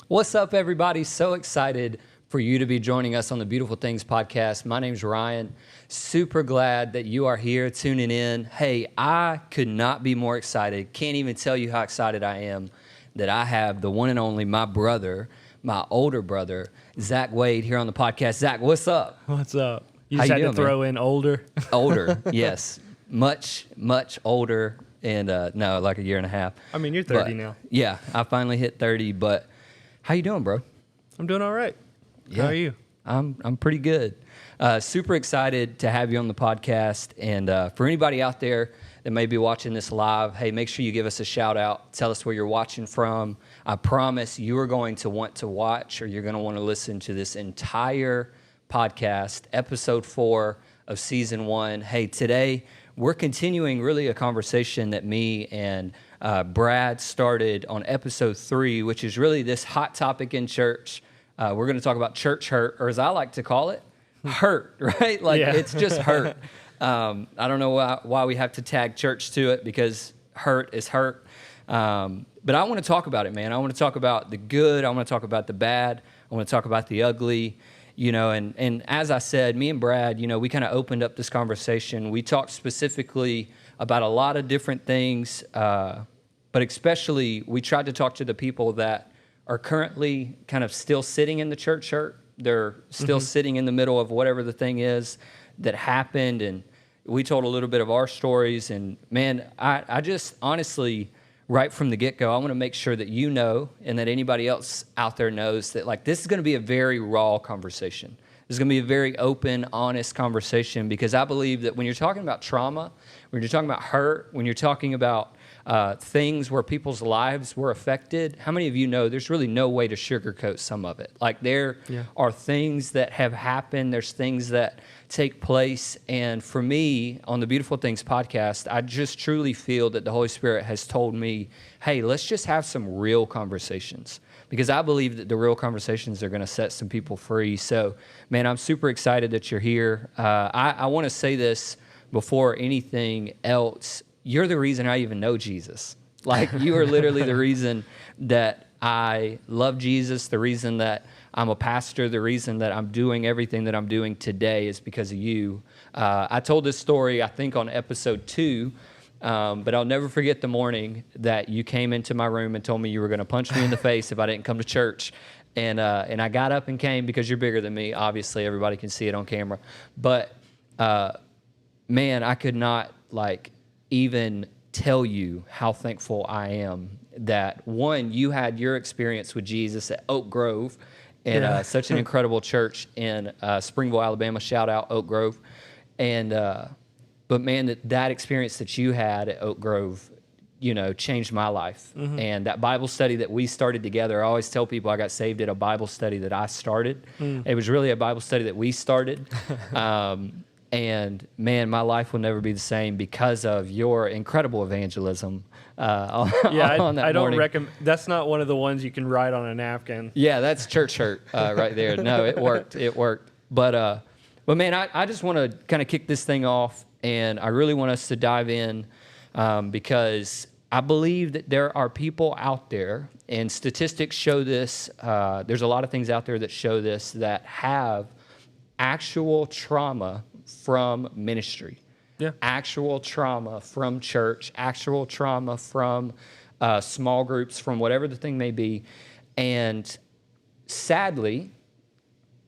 What's up, everybody? So excited for you to be joining us on the Beautiful Things podcast. My name's Ryan. Super glad that you are here tuning in. Hey, I could not be more excited. Can't even tell you how excited I am that I have the one and only my brother, my older brother, Zach Wade, here on the podcast. Zach, what's up? What's up? You How just you had doing, to throw in older. Older, yes. Much older, and no, like a year and a half. I mean, you're 30 But, now. Yeah, I finally hit 30, but how you doing, bro? I'm doing all right. Yeah. How are you? I'm pretty good. Super excited to have you on the podcast. And for anybody out there that may be watching this live, hey, make sure you give us a shout out. Tell us where you're watching from. I promise you are going to want to watch, or you're going to want to listen to this entire podcast, episode 4 of season 1. Hey, today we're continuing really a conversation that me and Brad started on episode 3, which is really this hot topic in church. We're going to talk about church hurt, or as I like to call it, hurt, right? Like, Yeah. It's just hurt. I don't know why we have to tag church to it, because hurt is hurt. But I want to talk about it, man. I want to talk about the good. I want to talk about the bad. I want to talk about the ugly. You know, and as I said, me and Brad, you know, we kind of opened up this conversation. We talked specifically about a lot of different things, but especially we tried to talk to the people that are currently kind of still sitting in the church hurt. They're still sitting in the middle of whatever the thing is that happened. And we told a little bit of our stories. And man, I just honestly, right from the get-go, I want to make sure that you know, and that anybody else out there knows, that like this is going to be a very raw conversation. This is going to be a very open, honest conversation, because I believe that when you're talking about trauma, when you're talking about hurt, when you're talking about things where people's lives were affected, how many of you know there's really no way to sugarcoat some of it? Like there are things that have happened, there's things that take place, and for me, on the Beautiful Things podcast, I just truly feel that the Holy Spirit has told me, hey, let's just have some real conversations, because I believe that the real conversations are going to set some people free. So, man, I'm super excited that you're here. I want to say this before anything else. You're the reason I even know Jesus. Like, you are literally the reason that I love Jesus, the reason that I'm a pastor, the reason that I'm doing everything that I'm doing today is because of you. I told this story, I think, on episode 2, but I'll never forget the morning that you came into my room and told me you were going to punch me in the face if I didn't come to church. And I got up and came because you're bigger than me. Obviously, everybody can see it on camera. But, man, I could not, even tell you how thankful I am that, one, you had your experience with Jesus at Oak Grove, and such an incredible church in Springville, Alabama. Shout out Oak Grove. And but man, that experience that you had at Oak Grove, you know, changed my life. And that Bible study that we started together, I always tell people I got saved at a Bible study that I started. It was really a Bible study that we started. And man, my life will never be the same because of your incredible evangelism. On that I don't morning. recommend. That's not one of the ones you can write on a napkin. Yeah, that's church hurt right there. No, it worked. It worked. But man, I just want to kind of kick this thing off, and I really want us to dive in because I believe that there are people out there, and statistics show this. There's a lot of things out there that show this, that have actual trauma from ministry. Yeah. Actual trauma from church, actual trauma from small groups, from whatever the thing may be. And sadly,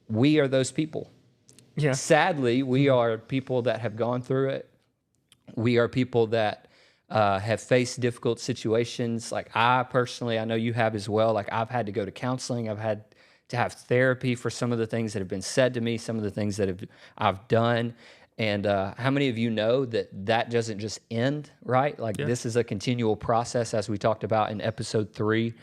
we are those people. Yeah. Sadly, we are people that have gone through it. We are people that have faced difficult situations. Like I personally, I know you have as well. Like I've had to go to counseling. I've had to have therapy for some of the things that have been said to me, some of the things that I've done. And how many of you know that doesn't just end, right? Like this is a continual process, as we talked about in episode 3.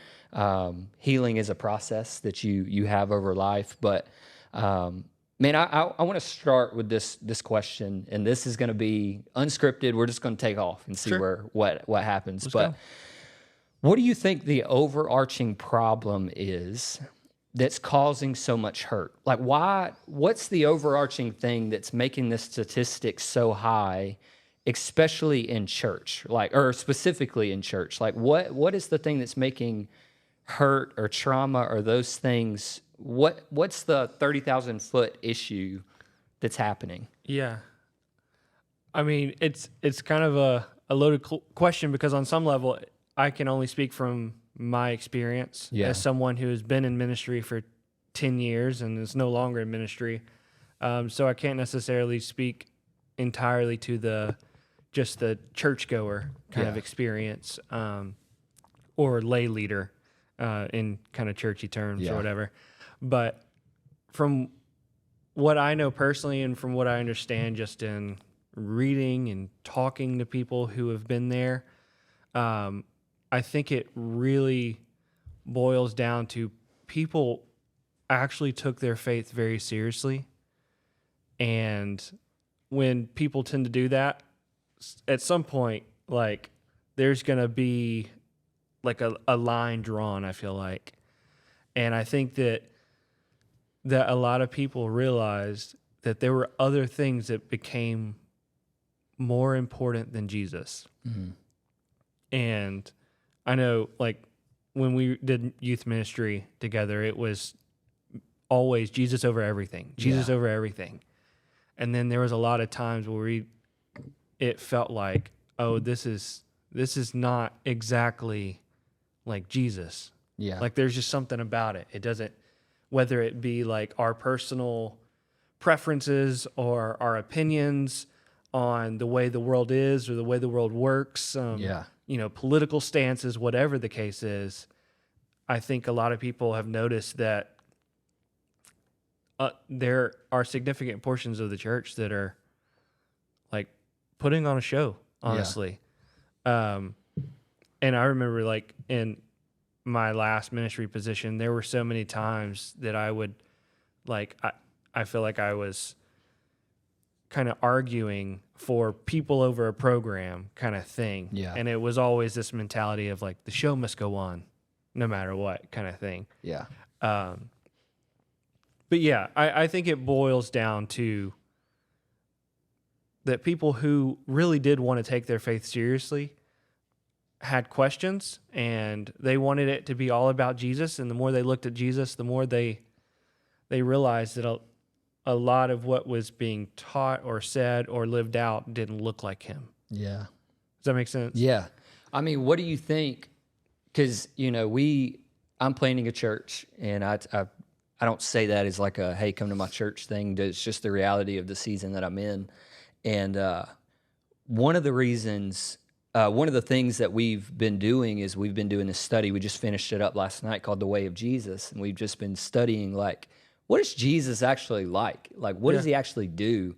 Healing is a process that you have over life. But man, I want to start with this question, and this is going to be unscripted. We're just going to take off and see what happens. Let's but go. What do you think the overarching problem is that's causing so much hurt? Like, what's the overarching thing that's making this statistic so high, especially in church, or specifically in church? Like, what is the thing that's making hurt or trauma or those things, what's the 30,000 foot issue that's happening? Yeah. I mean, it's kind of a loaded question because on some level, I can only speak from my experience as someone who has been in ministry for 10 years and is no longer in ministry. So I can't necessarily speak entirely to just the churchgoer kind of experience or lay leader in kind of churchy terms or whatever. But from what I know personally and from what I understand just in reading and talking to people who have been there, I think it really boils down to people actually took their faith very seriously. And when people tend to do that, at some point, like, there's going to be like a line drawn, I feel like. And I think that a lot of people realized that there were other things that became more important than Jesus. Mm-hmm. And I know, like, when we did youth ministry together, it was always Jesus over everything, Jesus over everything. And then there was a lot of times where it felt like, oh, this is not exactly like Jesus. Yeah. Like, there's just something about it. It doesn't, whether it be like our personal preferences or our opinions on the way the world is or the way the world works, political stances, whatever the case is, I think a lot of people have noticed that there are significant portions of the church that are like putting on a show, honestly. And I remember, like, in my last ministry position, there were so many times that I would, like, I feel like I was kind of arguing for people over a program kind of thing. Yeah. And it was always this mentality of, like, the show must go on no matter what kind of thing. Yeah. But yeah, I think it boils down to that people who really did want to take their faith seriously had questions and they wanted it to be all about Jesus. And the more they looked at Jesus, the more they realized that a lot of what was being taught or said or lived out didn't look like him. Yeah. Does that make sense? Yeah. I mean, what do you think? Because, I'm planning a church, and I don't say that as like a, hey, come to my church thing. It's just the reality of the season that I'm in. And one of the things that we've been doing is we've been doing this study. We just finished it up last night called The Way of Jesus. And we've just been studying, like, what is Jesus actually like? Like, what does he actually do?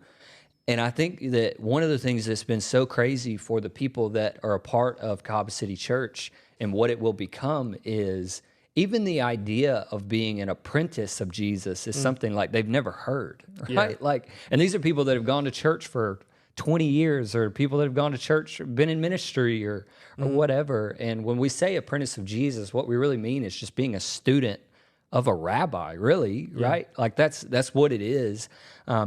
And I think that one of the things that's been so crazy for the people that are a part of Cahaba City Church and what it will become is even the idea of being an apprentice of Jesus is something like they've never heard, right? Yeah. Like, and these are people that have gone to church for 20 years or people that have gone to church, been in ministry or whatever. And when we say apprentice of Jesus, what we really mean is just being a student of a rabbi, really, right? Like, that's what it is.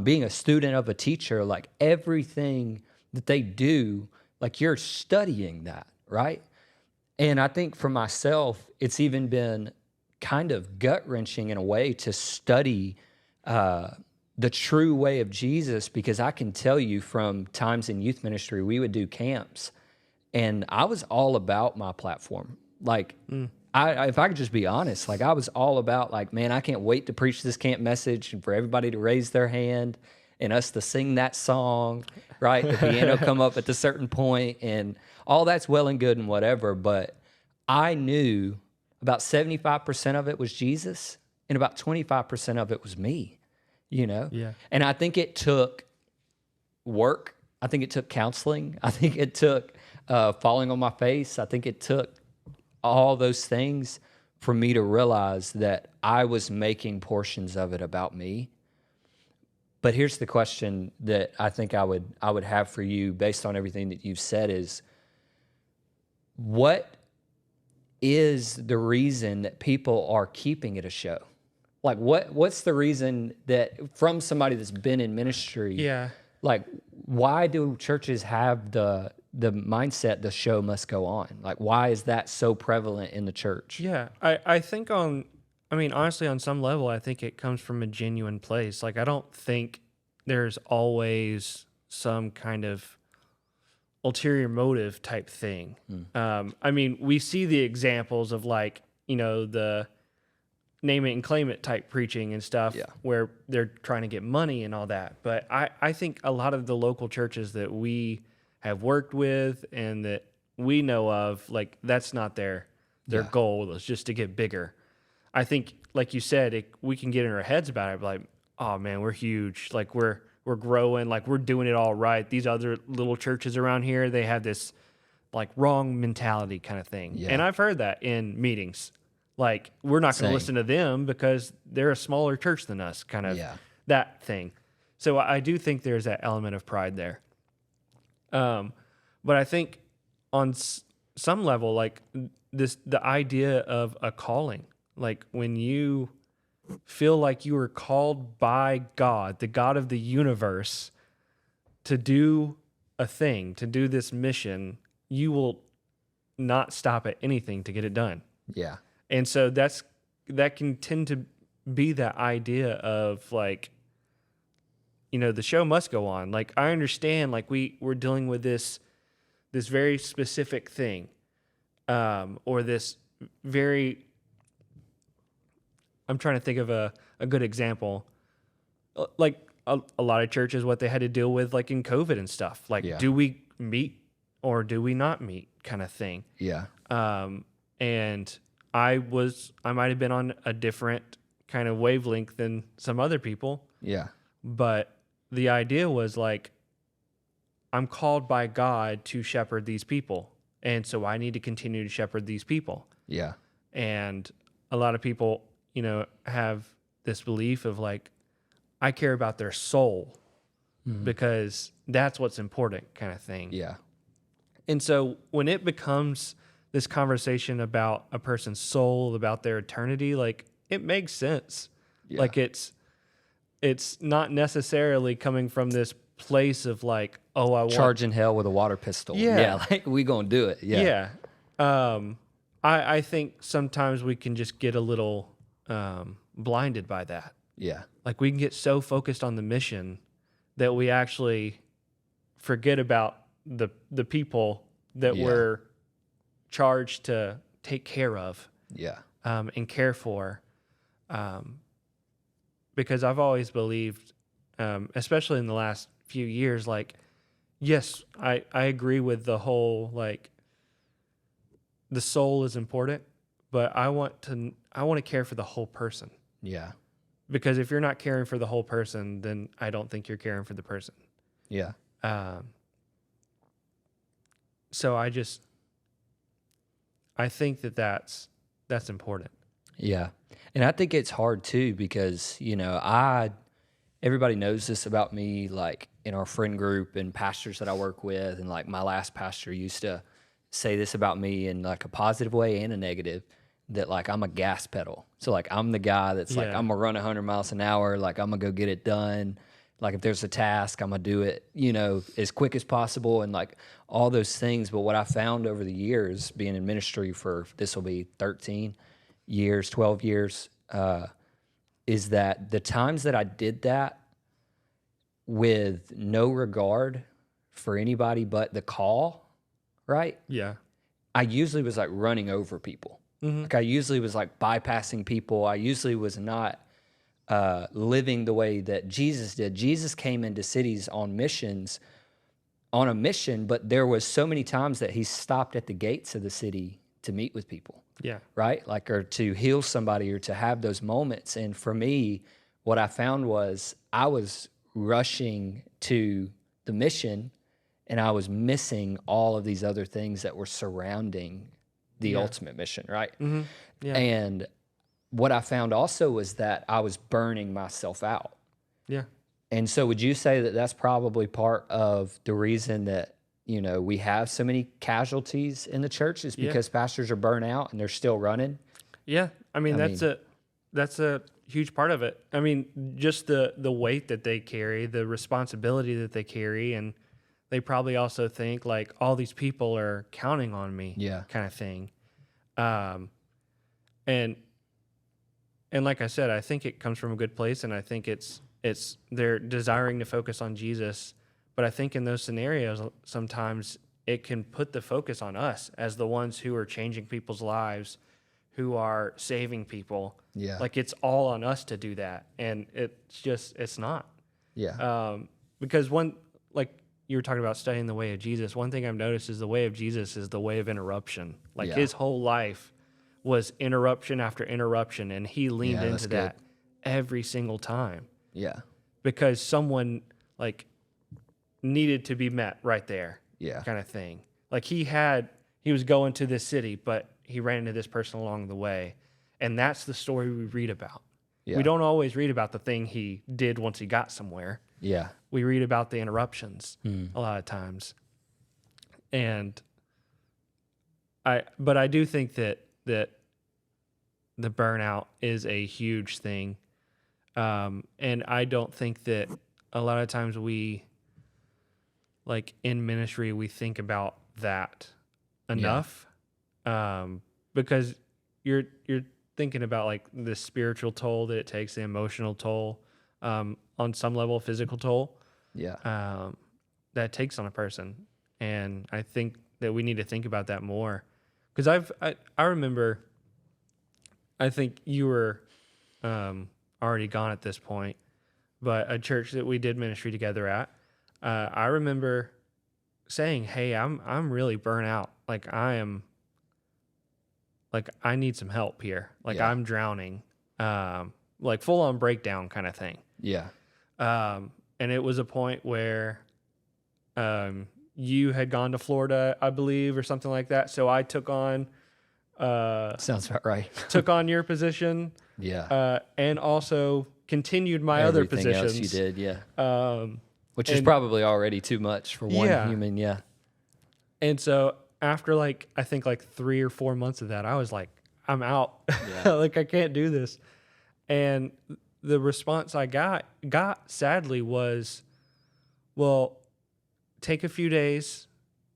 Being a student of a teacher, like, everything that they do, like, you're studying that, right? And I think for myself, it's even been kind of gut-wrenching in a way to study the true way of Jesus, because I can tell you from times in youth ministry, we would do camps, and I was all about my platform. Like, if I could just be honest, like, I was all about, like, man, I can't wait to preach this camp message and for everybody to raise their hand and us to sing that song, right? The piano come up at a certain point, and all that's well and good and whatever, but I knew about 75% of it was Jesus and about 25% of it was me, Yeah. And I think it took work. I think it took counseling. I think it took falling on my face. I think it took all those things for me to realize that I was making portions of it about me. But here's the question that I think I would have for you based on everything that you've said is, what is the reason that people are keeping it a show? Like, what's the reason that, from somebody that's been in ministry, Yeah. like, why do churches have the the mindset, the show must go on. Like, why is that so prevalent in the church? Yeah, I think honestly, on some level, I think it comes from a genuine place. Like, I don't think there's always some kind of ulterior motive type thing. We see the examples of, like, the name it and claim it type preaching and stuff, where they're trying to get money and all that. But I think a lot of the local churches that we have worked with and that we know of, like, that's not their goal is just to get bigger. I think, like you said, we can get in our heads about it, like, oh man, we're huge. Like, we're growing, like, we're doing it all right. These other little churches around here, they have this, like, wrong mentality kind of thing. Yeah. And I've heard that in meetings. Like, we're not going to listen to them because they're a smaller church than us, kind of that thing. So I do think there's that element of pride there. But I think on some level, like, the idea of a calling, like, when you feel like you are called by God, the God of the universe, to do a thing, to do this mission, you will not stop at anything to get it done. Yeah. And so that can tend to be that idea of, like, the show must go on. Like, I understand, like, we're dealing with this very specific thing, or this very, I'm trying to think of a good example. Like, a lot of churches, what they had to deal with, like, in COVID and stuff. Like, do we meet or do we not meet kind of thing? Yeah. And I might have been on a different kind of wavelength than some other people. Yeah. But the idea was, like, I'm called by God to shepherd these people. And so I need to continue to shepherd these people. Yeah. And a lot of people, have this belief of, like, I care about their soul because that's what's important kind of thing. Yeah. And so when it becomes this conversation about a person's soul, about their eternity, like, it makes sense. Yeah. Like, it's not necessarily coming from this place of, like, oh, I want charging hell with a water pistol. Yeah, like, we gonna do it. Yeah. I think sometimes we can just get a little blinded by that. Yeah. Like, we can get so focused on the mission that we actually forget about the people that we're charged to take care of. Yeah. And care for. Because I've always believed, especially in the last few years, like, yes, I agree with the whole, like, the soul is important, but I want to care for the whole person. Yeah. Because if you're not caring for the whole person, then I don't think you're caring for the person. Yeah. So I think that's important. Yeah. And I think it's hard too, because, everybody knows this about me, like, in our friend group and pastors that I work with. And, like, my last pastor used to say this about me in, like, a positive way and a negative, that, like, I'm a gas pedal. So, like, I'm the guy that's like, I'm gonna run 100 miles an hour. Like, I'm gonna go get it done. Like, if there's a task, I'm gonna do it, as quick as possible, and, like, all those things. But what I found over the years, being in ministry for, this will be 13 years, 12 years, is that the times that I did that with no regard for anybody but the call, right? Yeah. I usually was, like, running over people. Mm-hmm. Like, I usually was, like, bypassing people. I usually was not living the way that Jesus did. Jesus came into cities on a mission, but there was so many times that he stopped at the gates of the city to meet with people. Yeah. Right? Like, or to heal somebody, or to have those moments. And for me, what I found was I was rushing to the mission, and I was missing all of these other things that were surrounding the ultimate mission, right? Mm-hmm. Yeah. And what I found also was that I was burning myself out. Yeah. And so would you say that that's probably part of the reason that, we have so many casualties in the church, is because pastors are burnt out and they're still running? Yeah. That's a huge part of it. I mean, just the weight that they carry, the responsibility that they carry, and they probably also think like all these people are counting on me, Yeah. kind of thing. And like I said, I think it comes from a good place, and I think it's they're desiring to focus on Jesus. But I think in those scenarios, sometimes it can put the focus on us as the ones who are changing people's lives, who are saving people. Yeah. Like it's all on us to do that, and it's not. Yeah. Because like you were talking about studying the way of Jesus, one thing I've noticed is the way of Jesus is the way of interruption. Like Yeah. his whole life was interruption after interruption, and he leaned into that every single time. Yeah. Because someone like needed to be met right there. Yeah. Kind of thing. Like he was going to this city, but he ran into this person along the way. And that's the story we read about. Yeah. We don't always read about the thing he did once he got somewhere. Yeah. We read about the interruptions a lot of times. And I do think that the burnout is a huge thing. And I don't think that a lot of times we, like in ministry, we think about that enough. Because you're thinking about like the spiritual toll that it takes, the emotional toll, on some level, physical toll. Yeah. That it takes on a person. And I think that we need to think about that more. Because I remember, I think you were already gone at this point, but a church that we did ministry together at, I remember saying, "Hey, I'm really burnt out. Like I need some help here. Like I'm drowning. Like full on breakdown kind of thing." Yeah. And it was a point where you had gone to Florida, I believe, or something like that. So I took on Sounds about right. took on your position. Yeah. And also continued my Everything other positions. else you did, yeah. Which is probably already too much for one human, yeah. And so after I think 3 or 4 months of that, I was like, I'm out. Yeah. Like I can't do this. And the response I got sadly was, well, take a few days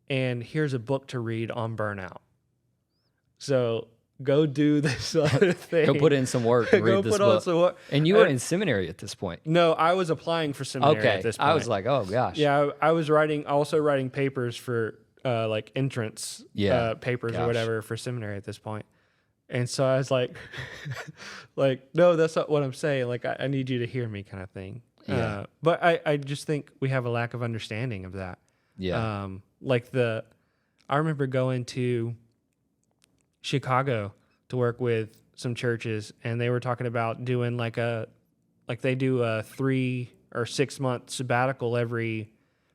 and here's a book to read on burnout. So go do this other thing. Go put in some work and read this book. On some work. And you were in seminary at this point. No, I was applying for seminary at this point. I was like, oh gosh. Yeah, I was also writing papers for entrance papers or whatever for seminary at this point. And so I was like, no, that's not what I'm saying. Like, I need you to hear me kind of thing. Yeah. But I just think we have a lack of understanding of that. Yeah. I remember going to Chicago to work with some churches, and they were talking about doing they do a 3 or 6 month sabbatical every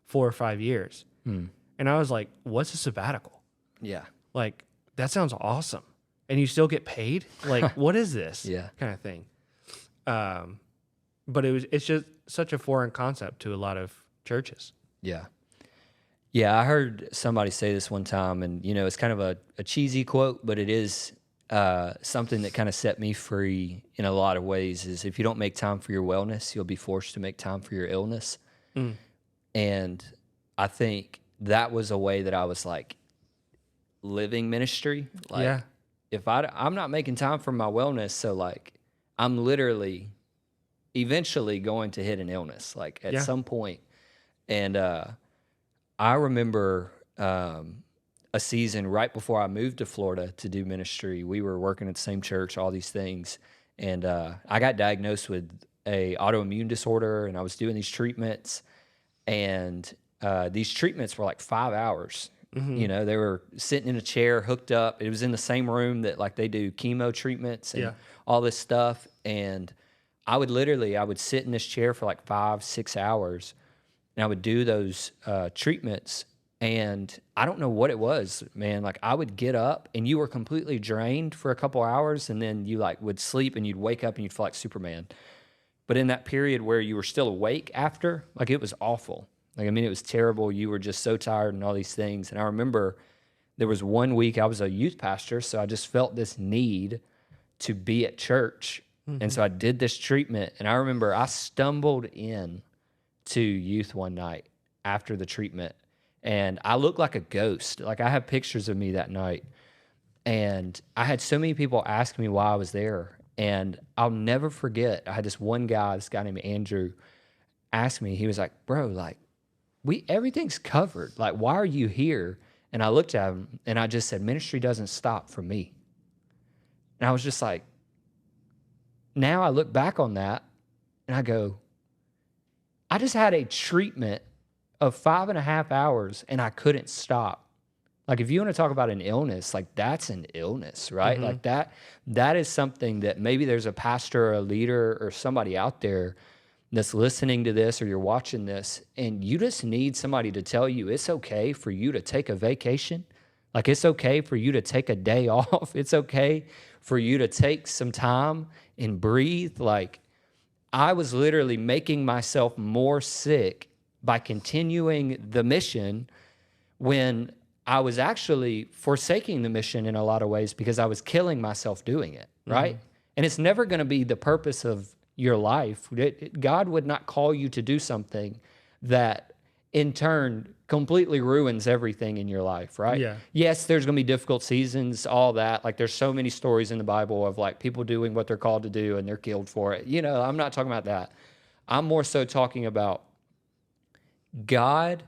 4 or 5 years. And I was like, what's a sabbatical? Yeah. Like, that sounds awesome. And you still get paid? Like, what is this? Yeah. Kind of thing. But it's just such a foreign concept to a lot of churches. Yeah. Yeah, I heard somebody say this one time, and, it's kind of a cheesy quote, but it is something that kind of set me free in a lot of ways, is if you don't make time for your wellness, you'll be forced to make time for your illness. And I think that was a way that I was, living ministry. If I'm not making time for my wellness, so, I'm literally eventually going to hit an illness, at some point. And I remember a season right before I moved to Florida to do ministry. We were working at the same church, all these things. And I got diagnosed with a autoimmune disorder, and I was doing these treatments. And these treatments were 5 hours. Mm-hmm. They were sitting in a chair, hooked up. It was in the same room that they do chemo treatments and all this stuff. And I would sit in this chair for 5-6 hours, and I would do those treatments. And I don't know what it was, man. I would get up, and you were completely drained for a couple hours, and then you would sleep, and you'd wake up, and you'd feel like Superman. But in that period where you were still awake after, it was awful. It was terrible. You were just so tired and all these things. And I remember there was one week I was a youth pastor, so I just felt this need to be at church. Mm-hmm. And so I did this treatment. And I remember I stumbled in to youth one night after the treatment. and I looked like a ghost. Like, I have pictures of me that night, and I had so many people ask me why I was there. And I'll never forget, I had this guy named Andrew, ask me, he was like, bro, like, everything's covered. Like, why are you here? And I looked at him and I just said, ministry doesn't stop for me. And I was just like, now I look back on that and I go, I just had a treatment of 5.5 hours and I couldn't stop. Like, if you want to talk about an illness, like, that's an illness, right? Mm-hmm. Like, that is something that maybe there's a pastor or a leader or somebody out there that's listening to this, or you're watching this, and you just need somebody to tell you it's okay for you to take a vacation. Like, it's okay for you to take a day off. It's okay for you to take some time and breathe. Like, I was literally making myself more sick by continuing the mission when I was actually forsaking the mission in a lot of ways, because I was killing myself doing it, right? Mm-hmm. And it's never going to be the purpose of your life. God would not call you to do something that in turn completely ruins everything in your life, right? Yeah. Yes, there's going to be difficult seasons, all that. Like, there's so many stories in the Bible of like people doing what they're called to do and they're killed for it. You know, I'm not talking about that. I'm more so talking about God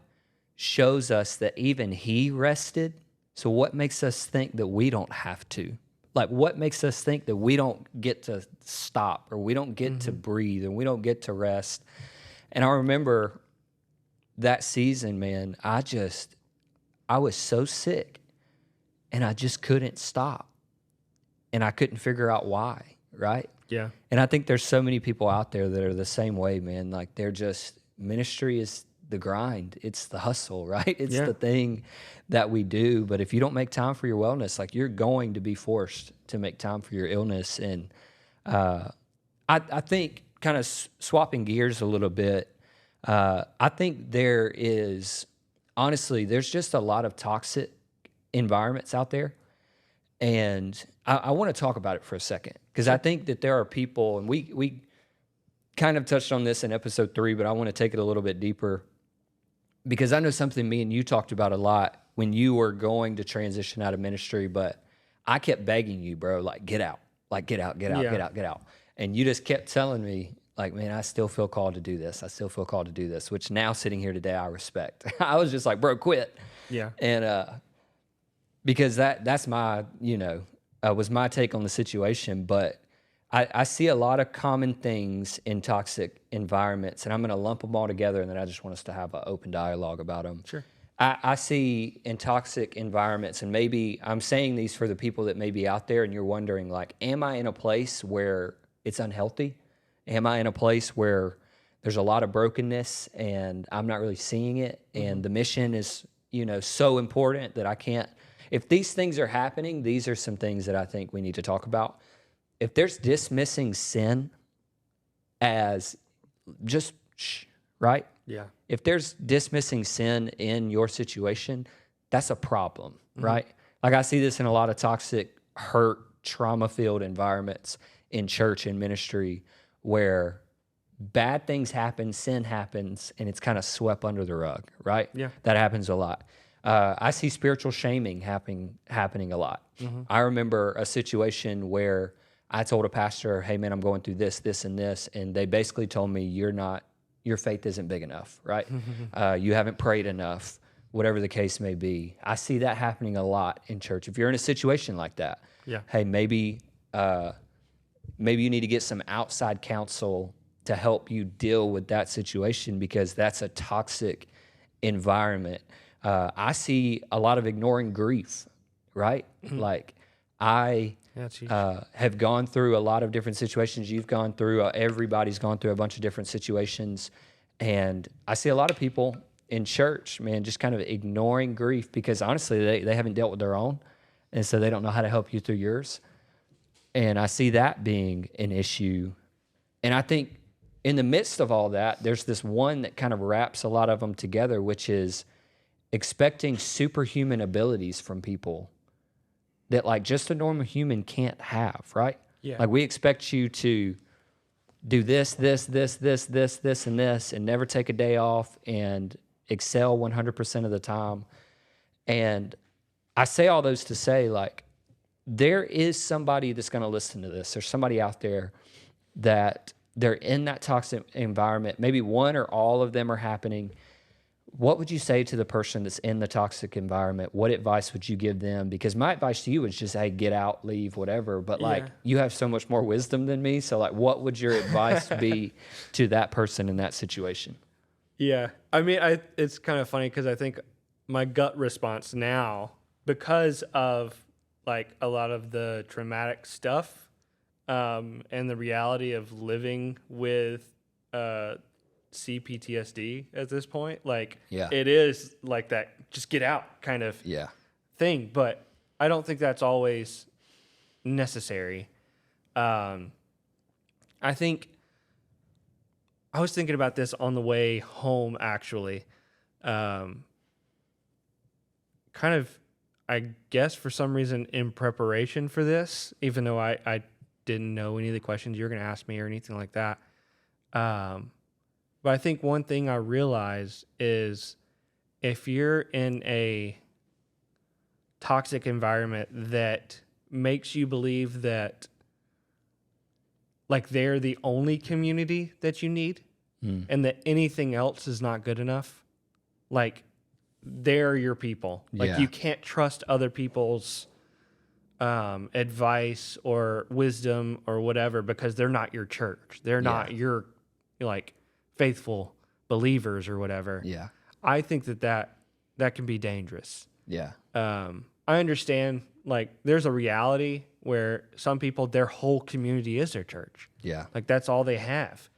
shows us that even he rested. So what makes us think that we don't have to? Like, what makes us think that we don't get to stop, or we don't get to breathe, and we don't get to rest? And I remember that season, man, I was so sick and I just couldn't stop. And I couldn't figure out why, right? Yeah. And I think there's so many people out there that are the same way, man. Like, they're just, ministry is the grind. It's the hustle, right? It's the thing that we do. But if you don't make time for your wellness, like, you're going to be forced to make time for your illness. And I think, kind of swapping gears a little bit, I think there's just a lot of toxic environments out there. And I want to talk about it for a second, because I think that there are people, and we kind of touched on this in episode 3, but I want to take it a little bit deeper, because I know something me and you talked about a lot when you were going to transition out of ministry, but I kept begging you, bro, like, get out, get out. And you just kept telling me, like, man, I still feel called to do this. I still feel called to do this, which now sitting here today, I respect. I was just like, bro, quit. Yeah. And because that's my, was my take on the situation. But I see a lot of common things in toxic environments, and I'm going to lump them all together, and then I just want us to have an open dialogue about them. Sure. I see in toxic environments, and maybe I'm saying these for the people that may be out there and you're wondering, like, am I in a place where it's unhealthy? Am I in a place where there's a lot of brokenness and I'm not really seeing it? And the mission is, so important that I can't. If these things are happening, these are some things that I think we need to talk about. If there's dismissing sin as just right? Yeah. If there's dismissing sin in your situation, that's a problem, right? Like, I see this in a lot of toxic, hurt, trauma-filled environments in church and ministry, where bad things happen, sin happens, and it's kind of swept under the rug, right? Yeah. That happens a lot. I see spiritual shaming happening a lot. I remember a situation where I told a pastor, hey, man, I'm going through this, this, and this, and they basically told me, your faith isn't big enough, right? You haven't prayed enough, whatever the case may be. I see that happening a lot in church. If you're in a situation like that, hey, maybe you need to get some outside counsel to help you deal with that situation, because that's a toxic environment. I see a lot of ignoring grief, right? Like, I have gone through a lot of different situations. You've gone through, everybody's gone through a bunch of different situations. And I see a lot of people in church, man, just kind of ignoring grief, because honestly, they haven't dealt with their own. And so they don't know how to help you through yours. And I see that being an issue. And I think in the midst of all that, there's this one that kind of wraps a lot of them together, which is expecting superhuman abilities from people that, like, just a normal human can't have, right? Yeah. Like, we expect you to do this, and this, and never take a day off, and excel 100% of the time. And I say all those to say, like, there is somebody that's going to listen to this. There's somebody out there that they're in that toxic environment. Maybe one or all of them are happening. What would you say to the person that's in the toxic environment? What advice would you give them? Because my advice to you is just, hey, get out, leave, whatever. But like, you have so much more wisdom than me. So like, what would your advice be to that person in that situation? Yeah. I mean, it's kind of funny because I think my gut response now, because of like a lot of the traumatic stuff, and the reality of living with, CPTSD at this point, like it is like that just get out kind of thing, but I don't think that's always necessary. I think I was thinking about this on the way home actually. Kind of, I guess for some reason in preparation for this, even though I didn't know any of the questions you were going to ask me or anything like that. But I think one thing I realized is if you're in a toxic environment that makes you believe that like they're the only community that you need and that anything else is not good enough, like they're your people. Like you can't trust other people's advice or wisdom or whatever because they're not your church. They're not your like faithful believers or whatever. Yeah. I think that can be dangerous. Yeah. I understand like there's a reality where some people, their whole community is their church. Yeah. Like that's all they have.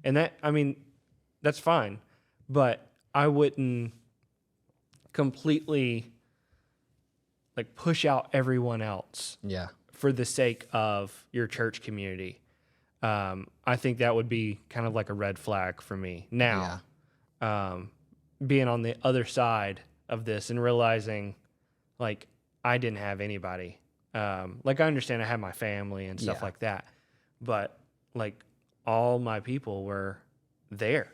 And that, I mean, that's fine, but I wouldn't completely like push out everyone else for the sake of your church community. I think that would be kind of like a red flag for me now, being on the other side of this and realizing like I didn't have anybody. Like I understand I had my family and stuff like that, but like all my people were there.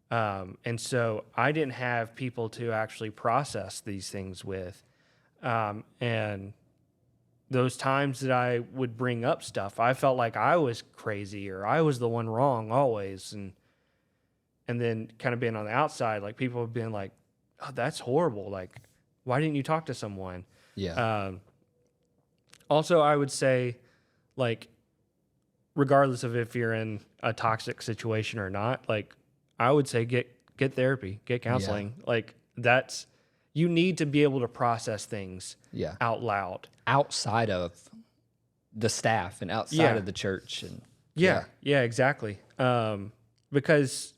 And so I didn't have people to actually process these things with. And those times that I would bring up stuff, I felt like I was crazy or I was the one wrong always. And then kind of being on the outside, like people have been like, oh, that's horrible. Like, why didn't you talk to someone? Also, I would say like, regardless of if you're in a toxic situation or not, like I would say get therapy, get counseling. Like that's, you need to be able to process things out loud. Outside of the staff and outside of the church. And exactly. Because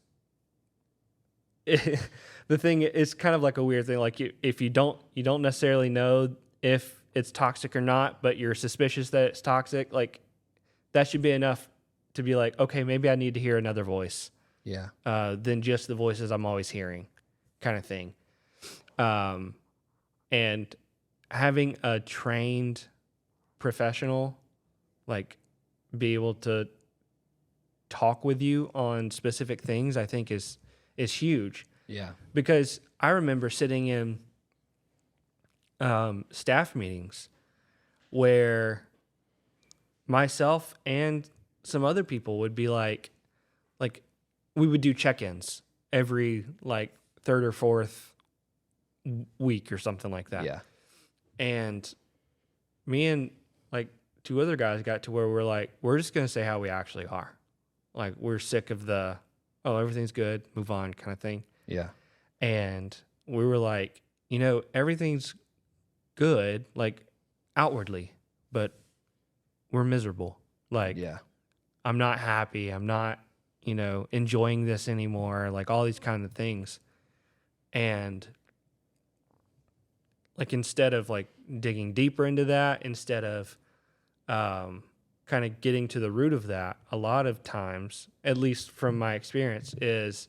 the thing is kind of like a weird thing. Like if you don't necessarily know if it's toxic or not, but you're suspicious that it's toxic, like that should be enough to be like, okay, maybe I need to hear another voice. Than just the voices I'm always hearing kind of thing. And having a trained professional, like be able to talk with you on specific things, I think is huge. Because I remember sitting in, staff meetings where myself and some other people would be like we would do check-ins every like third or fourth week or something like that. And me and like two other guys got to where we're like, we're just going to say how we actually are. Like we're sick of the, oh, everything's good, move on kind of thing. And we were like, you know, everything's good, like outwardly, but we're miserable. Like, I'm not happy. I'm not, you know, enjoying this anymore. Like all these kind of things. And like, instead of like digging deeper into that, instead of kind of getting to the root of that, a lot of times, at least from my experience, is,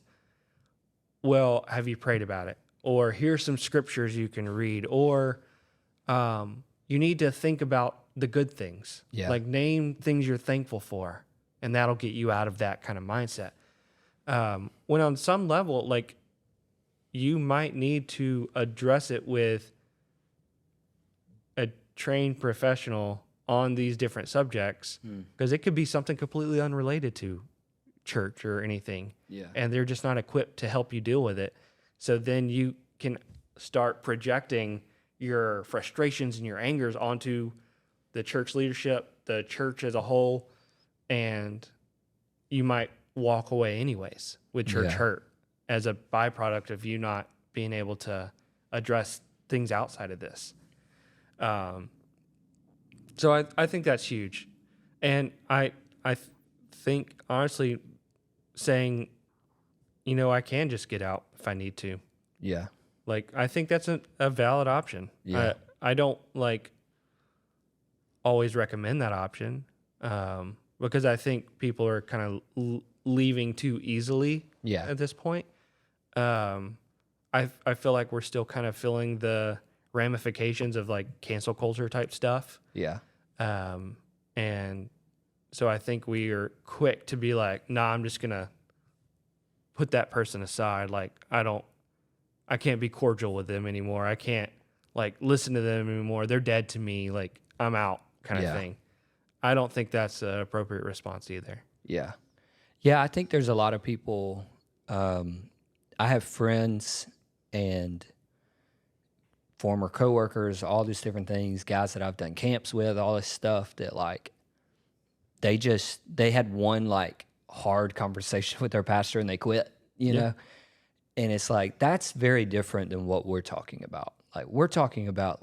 well, have you prayed about it? Or here's some scriptures you can read. Or you need to think about the good things. Like name things you're thankful for. And that'll get you out of that kind of mindset. When on some level, like you might need to address it with a trained professional on these different subjects, because it could be something completely unrelated to church or anything. Yeah. And they're just not equipped to help you deal with it. So then you can start projecting your frustrations and your angers onto the church leadership, the church as a whole, and you might walk away anyways with church hurt as a byproduct of you not being able to address things outside of this. So I think that's huge. And I think, honestly, saying, I can just get out if I need to. Yeah. Like, I think that's a valid option. Yeah. I don't, always recommend that option, because I think people are kind of leaving too easily at this point. I feel like we're still kind of feeling the ramifications of, cancel culture type stuff. Yeah. And so I think we are quick to be like, nah, I'm just going to put that person aside. I can't be cordial with them anymore. I can't listen to them anymore. They're dead to me. I'm out kind of thing. I don't think that's an appropriate response either. Yeah. Yeah. I think there's a lot of people, I have friends and former coworkers, all these different things, guys that I've done camps with, all this stuff that they had one hard conversation with their pastor and they quit, you know? And it's that's very different than what we're talking about. We're talking about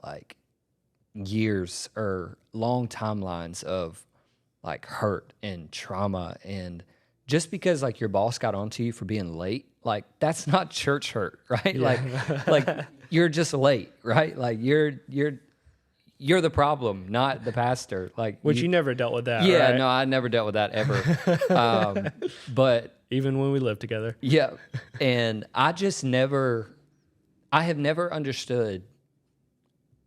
years or long timelines of hurt and trauma. And just because your boss got onto you for being late, that's not church hurt, right? Yeah. You're just late, right? You're the problem, not the pastor. Which you never dealt with that, yeah, right? no, I never dealt with that ever. But even when we lived together. Yeah. And I have never understood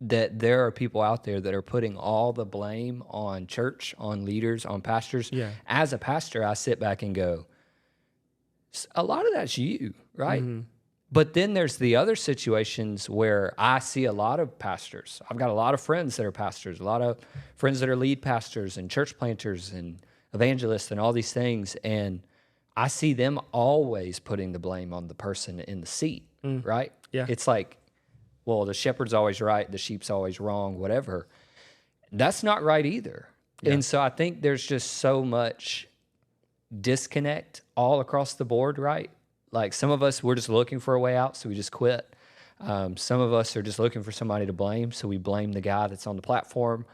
that there are people out there that are putting all the blame on church, on leaders, on pastors. Yeah. As a pastor, I sit back and go, a lot of that's you, right? Mm-hmm. But then there's the other situations where I see a lot of pastors. I've got a lot of friends that are pastors, a lot of friends that are lead pastors and church planters and evangelists and all these things. And I see them always putting the blame on the person in the seat, right? Yeah. It's well, the shepherd's always right, the sheep's always wrong, whatever. That's not right either. Yeah. And so I think there's just so much disconnect all across the board, right? Some of us, we're just looking for a way out, so we just quit. Some of us are just looking for somebody to blame, so we blame the guy that's on the platform.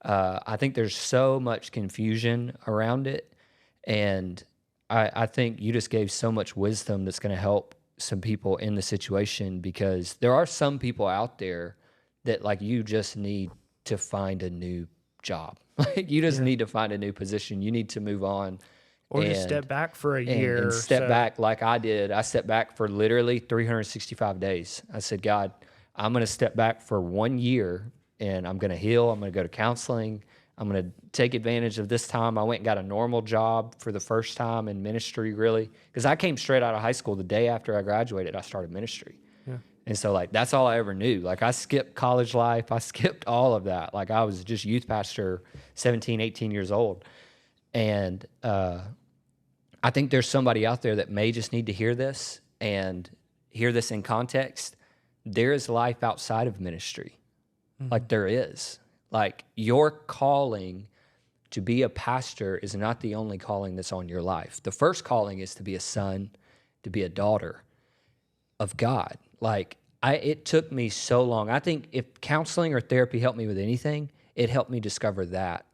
I think there's so much confusion around it, and I think you just gave so much wisdom that's going to help some people in the situation, because there are some people out there that you just need to find a new job. You just need to find a new position. You need to move on. Or just step back for a year. And step back like I did. I stepped back for literally 365 days. I said, God, I'm going to step back for 1 year and I'm going to heal. I'm going to go to counseling. I'm going to take advantage of this time. I went and got a normal job for the first time in ministry, really. Because I came straight out of high school. The day after I graduated, I started ministry. Yeah. And so, that's all I ever knew. I skipped college life. I skipped all of that. I was just youth pastor, 17, 18 years old. And I think there's somebody out there that may just need to hear this and hear this in context. There is life outside of ministry. Mm-hmm. There is. Your calling to be a pastor is not the only calling that's on your life. The first calling is to be a son, to be a daughter of God. It took me so long. I think if counseling or therapy helped me with anything, it helped me discover that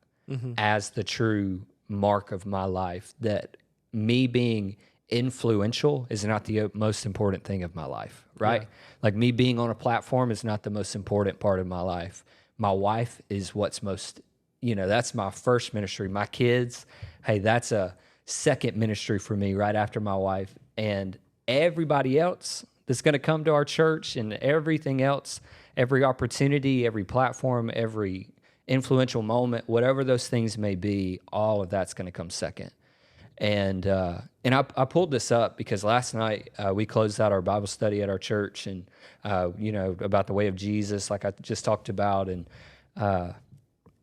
as the true mark of my life, that me being influential is not the most important thing of my life, right? Yeah. Me being on a platform is not the most important part of my life. My wife is what's most, that's my first ministry. My kids, hey, that's a second ministry for me right after my wife. And everybody else that's going to come to our church and everything else, every opportunity, every platform, every influential moment, whatever those things may be, all of that's going to come second. And I pulled this up because last night we closed out our Bible study at our church, and about the way of Jesus, like I just talked about, and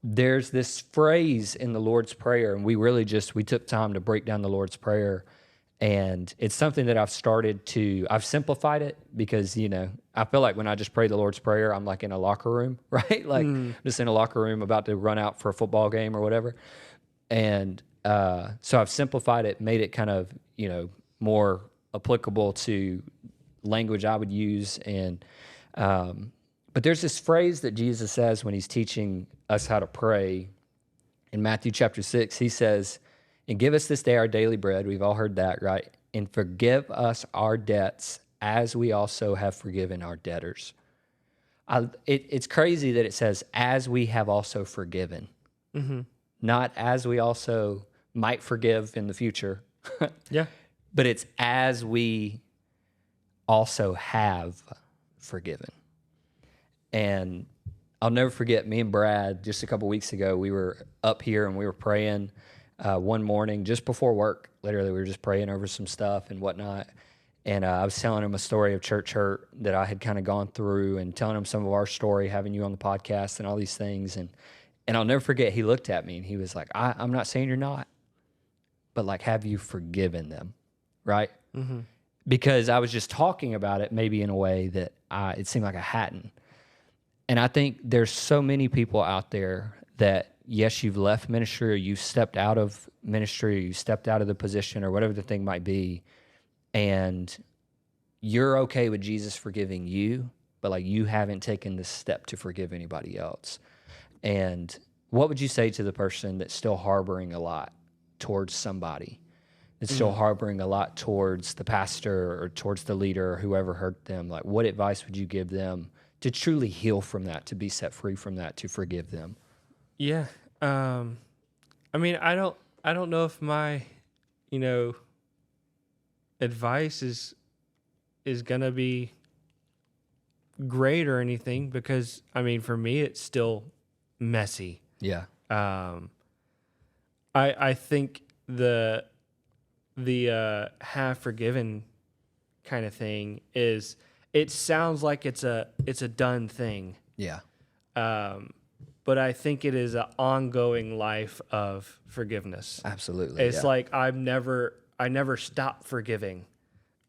there's this phrase in the Lord's Prayer, and we took time to break down the Lord's Prayer, and it's something that I've simplified it because I feel like when I just pray the Lord's Prayer, I'm like in a locker room, right? Like just in a locker room about to run out for a football game or whatever, and so I've simplified it, made it kind of, more applicable to language I would use. But there's this phrase that Jesus says when he's teaching us how to pray. In Matthew chapter 6, he says, "And give us this day our daily bread." We've all heard that, right? "And forgive us our debts as we also have forgiven our debtors." It's crazy that it says, "as we have also forgiven." Mm-hmm. Not as we also might forgive in the future. Yeah. But it's as we also have forgiven. And I'll never forget, me and Brad, just a couple weeks ago, we were up here and we were praying one morning just before work. Literally, we were just praying over some stuff and whatnot. And I was telling him a story of church hurt that I had kind of gone through, and telling him some of our story, having you on the podcast and all these things. And I'll never forget, he looked at me and he was like, I'm not saying you're not, but like, have you forgiven them? Right? Mm-hmm. Because I was just talking about it maybe in a way that it seemed like I hadn't. And I think there's so many people out there that, yes, you've left ministry, or you've stepped out of ministry, or you stepped out of the position, or whatever the thing might be, and you're okay with Jesus forgiving you, but like you haven't taken the step to forgive anybody else. And what would you say to the person that's still harboring a lot towards somebody, that's still harboring a lot towards the pastor or towards the leader or whoever hurt them? Like, what advice would you give them to truly heal from that, to be set free from that, to forgive them? Yeah. I mean, I don't know if my, advice is going to be great or anything, because I mean, for me, it's still messy. Yeah. I think the have forgiven kind of thing is, it sounds like it's a done thing. Yeah. But I think it is an ongoing life of forgiveness. Absolutely. It's like I never stop forgiving,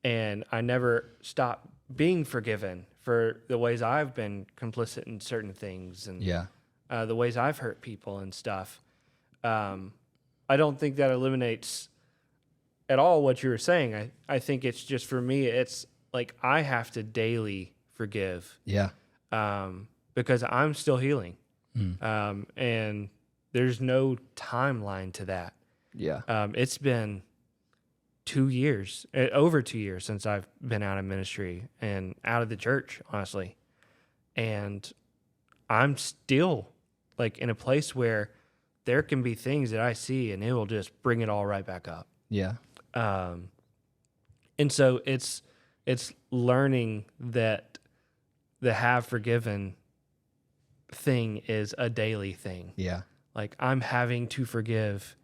and I never stop being forgiven for the ways I've been complicit in certain things, and the ways I've hurt people and stuff. I don't think that eliminates at all what you were saying. I think it's just, for me, it's like I have to daily forgive. Yeah. Because I'm still healing. And there's no timeline to that. Yeah. It's been 2 years, over 2 years since I've been out of ministry and out of the church, honestly. And I'm still like in a place where there can be things that I see and it will just bring it all right back up. Yeah. And so it's learning that the have forgiven thing is a daily thing. Yeah. Like, I'm having to forgive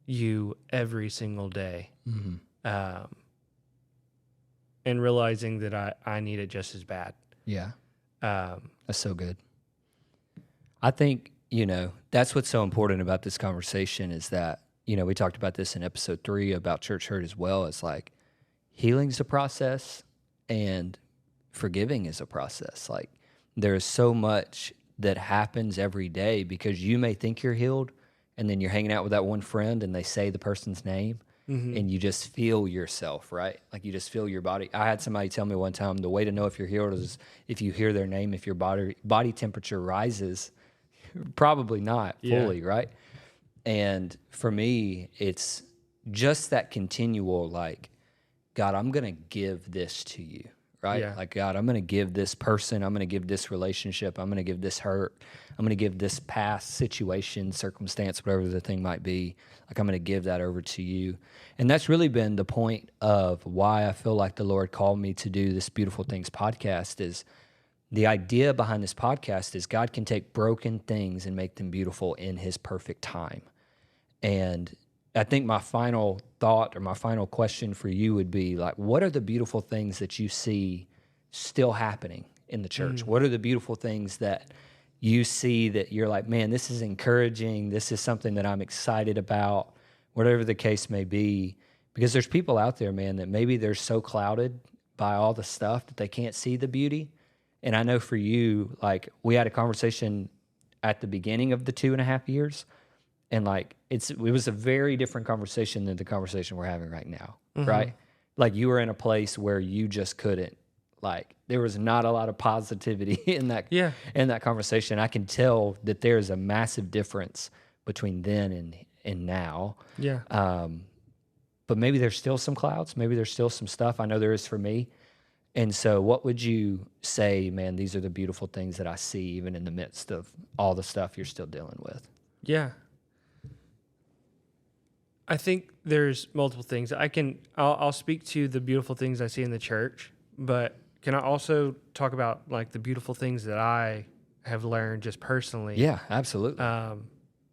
you every single day. Mm-hmm. And realizing that I need it just as bad. Yeah. That's so good. I think, that's what's so important about this conversation, is that, we talked about this in episode 3 about church hurt as well. It's like, healing's a process and forgiving is a process. Like, there is so much that happens every day, because you may think you're healed, and then you're hanging out with that one friend and they say the person's name, and you just feel yourself, right? Like, you just feel your body. I had somebody tell me one time, the way to know if you're healed is if you hear their name. If your body temperature rises, probably not fully, right? And for me, it's just that continual, like, God, I'm going to give this to you, right? Yeah. Like, God, I'm going to give this person, I'm going to give this relationship, I'm going to give this hurt, I'm going to give this past situation, circumstance, whatever the thing might be. Like, I'm going to give that over to you. And that's really been the point of why I feel like the Lord called me to do this Beautiful Things podcast. Is the idea behind this podcast is God can take broken things and make them beautiful in his perfect time. And I think my final thought or my final question for you would be like, what are the beautiful things that you see still happening in the church? What are the beautiful things that you see that you're like, man, this is encouraging. This is something that I'm excited about, whatever the case may be. Because there's people out there, man, that maybe they're so clouded by all the stuff that they can't see the beauty. And I know for you, like, we had a conversation at the beginning of the 2.5 years, and like it was a very different conversation than the conversation we're having right now, right? Like, you were in a place where you just couldn't, like, there was not a lot of positivity in that conversation. I can tell that there's a massive difference between then and now. Yeah. But maybe there's still some clouds. Maybe there's still some stuff. I know there is for me. And so what would you say, man, these are the beautiful things that I see even in the midst of all the stuff you're still dealing with? Yeah. I think there's multiple things. I'll speak to the beautiful things I see in the church, but can I also talk about like the beautiful things that I have learned just personally? Yeah, absolutely.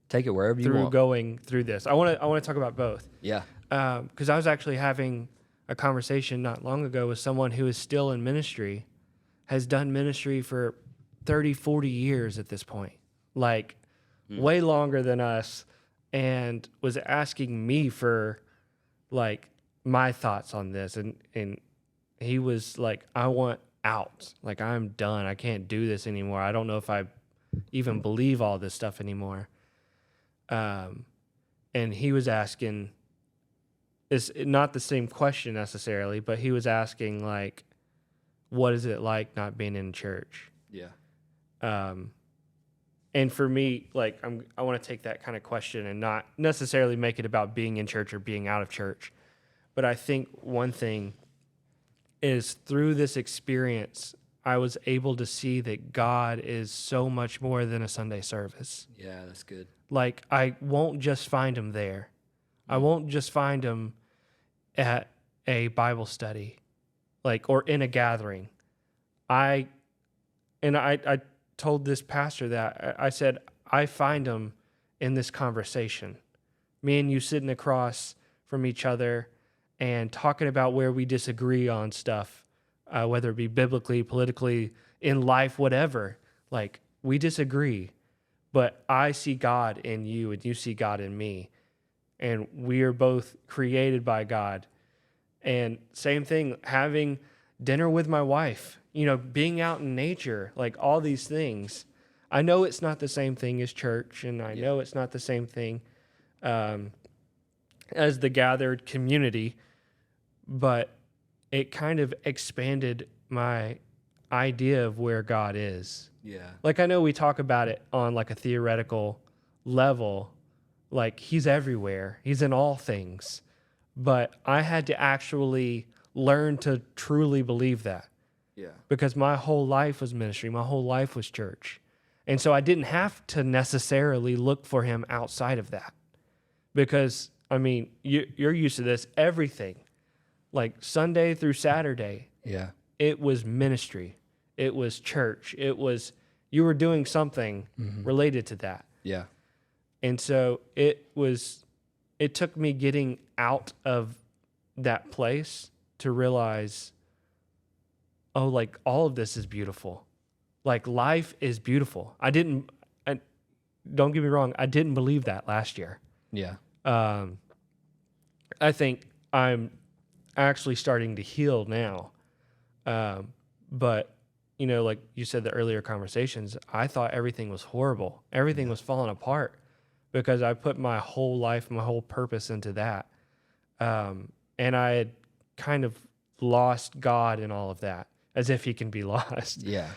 Take it wherever you want. Through going through this. I want to talk about both. Yeah. Because I was actually having a conversation not long ago with someone who is still in ministry, has done ministry for 30, 40 years at this point, like way longer than us, and was asking me for like my thoughts on this. And he was like, I want out. Like, I'm done. I can't do this anymore. I don't know if I even believe all this stuff anymore. And he was asking, it's not the same question necessarily, but he was asking like, what is it like not being in church? Yeah. And for me, like, I want to take that kind of question and not necessarily make it about being in church or being out of church. But I think one thing is, through this experience, I was able to see that God is so much more than a Sunday service. Yeah, that's good. Like, I won't just find him there. I won't just find him at a Bible study, like, or in a gathering. I told this pastor that I said, I find him in this conversation. Me and you sitting across from each other and talking about where we disagree on stuff, whether it be biblically, politically, in life, whatever. Like, we disagree, but I see God in you and you see God in me. And we are both created by God. And same thing, having dinner with my wife, being out in nature, like all these things. I know it's not the same thing as church, and I know it's not the same thing as the gathered community, but it kind of expanded my idea of where God is. Yeah. Like, I know we talk about it on like a theoretical level, like he's everywhere, he's in all things, but I had to actually learn to truly believe that. Yeah. Because my whole life was ministry, my whole life was church. And so I didn't have to necessarily look for him outside of that. Because, I mean, you're used to this, everything, like Sunday through Saturday. Yeah. It was ministry. It was church. You were doing something related to that. Yeah. And so it took me getting out of that place to realize, oh, like, all of this is beautiful. Like, life is beautiful. Don't get me wrong, I didn't believe that last year. Yeah. I think I'm actually starting to heal now. But, like you said, the earlier conversations, I thought everything was horrible. Everything was falling apart because I put my whole life, my whole purpose into that. And I had kind of lost God in all of that, as if he can be lost. Yeah.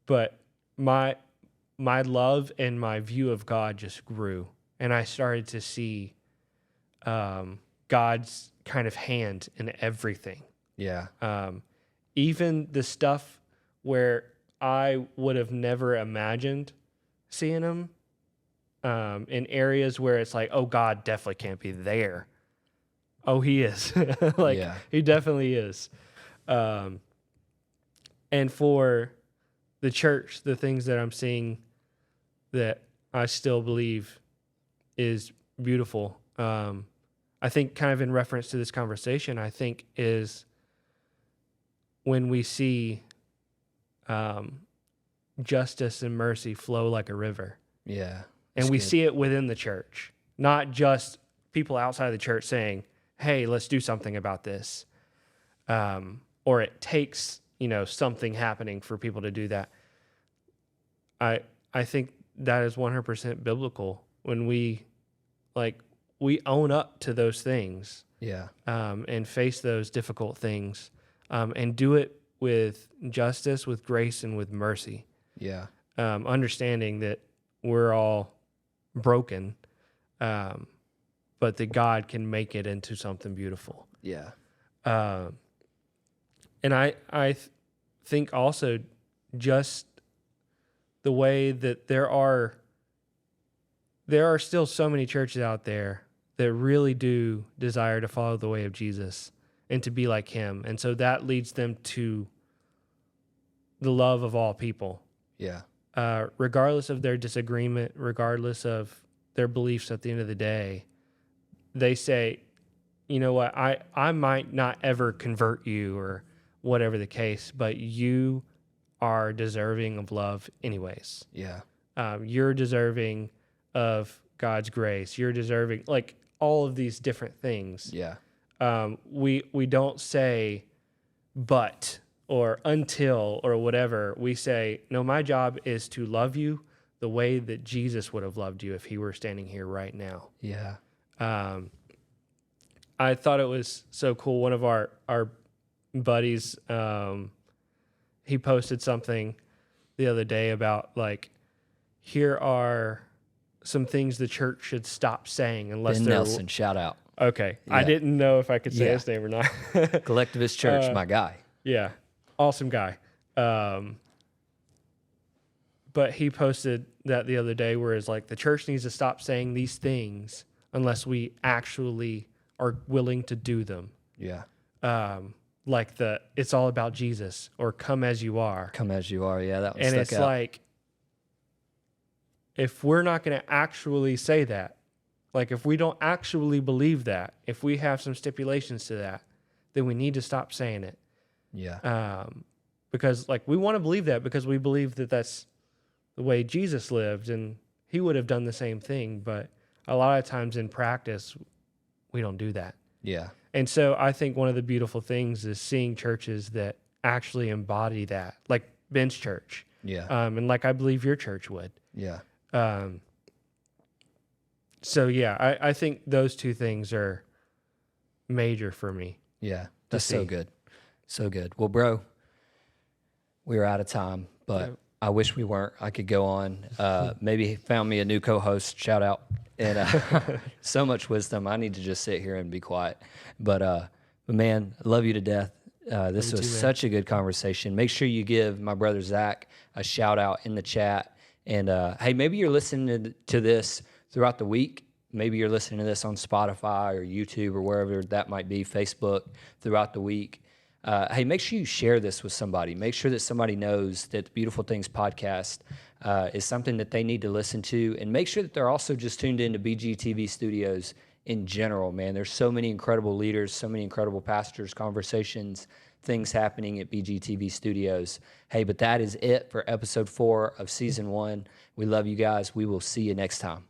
But my love and my view of God just grew, and I started to see God's kind of hand in everything. Yeah. Even the stuff where I would have never imagined seeing him, in areas where it's like, oh, God definitely can't be there. Oh, he is. He definitely is. And for the church, the things that I'm seeing that I still believe is beautiful. I think kind of in reference to this conversation, I think is when we see justice and mercy flow like a river. Yeah. And we see it within the church, not just people outside of the church saying, hey, let's do something about this. Or it takes, something happening for people to do that. I think that is 100% biblical when we own up to those things. Yeah. And face those difficult things, and do it with justice, with grace, and with mercy. Yeah. Understanding that we're all broken, but that God can make it into something beautiful. Yeah. And I think also just the way that there are still so many churches out there that really do desire to follow the way of Jesus and to be like him. And so that leads them to the love of all people. Yeah. Regardless of their disagreement, regardless of their beliefs at the end of the day, they say, you know what, I might not ever convert you or whatever the case, but you are deserving of love anyways. Yeah. You're deserving of God's grace. You're deserving, all of these different things. Yeah. We don't say but or until or whatever. We say, no, my job is to love you the way that Jesus would have loved you if he were standing here right now. Yeah. I thought it was so cool. One of our buddies, he posted something the other day about here are some things the church should stop saying unless Ben they're Nelson, shout out. Okay. Yeah. I didn't know if I could say Yeah. his name or not. Collectivist Church, my guy. Yeah. Awesome guy. But he posted that the other day where it's the church needs to stop saying these things unless we actually are willing to do them. Yeah. It's all about Jesus or come as you are. Come as you are. Yeah, that one And stuck it's out. If we're not going to actually say that, if we don't actually believe that, if we have some stipulations to that, then we need to stop saying it. Yeah. Because we want to believe that because we believe that that's the way Jesus lived and he would have done the same thing. But a lot of times in practice, we don't do that. Yeah. And so I think one of the beautiful things is seeing churches that actually embody that, like Ben's church. Yeah. And I believe your church would. Yeah. So yeah, I think those two things are major for me. Yeah. That's so good. So good. Well, bro, we are out of time, but Yep. I wish we weren't. I could go on. Maybe found me a new co-host. Shout out. And so much wisdom. I need to just sit here and be quiet. But man, I love you to death. This was such a good conversation. Make sure you give my brother Zach a shout out in the chat. And hey, maybe you're listening to this throughout the week. Maybe you're listening to this on Spotify or YouTube or wherever that might be, Facebook, throughout the week. Hey, make sure you share this with somebody. Make sure that somebody knows that the Beautiful Things podcast is something that they need to listen to. And make sure that they're also just tuned into BGTV Studios in general, man. There's so many incredible leaders, so many incredible pastors, conversations, things happening at BGTV Studios. Hey, but that is it for episode 4 of season 1. We love you guys. We will see you next time.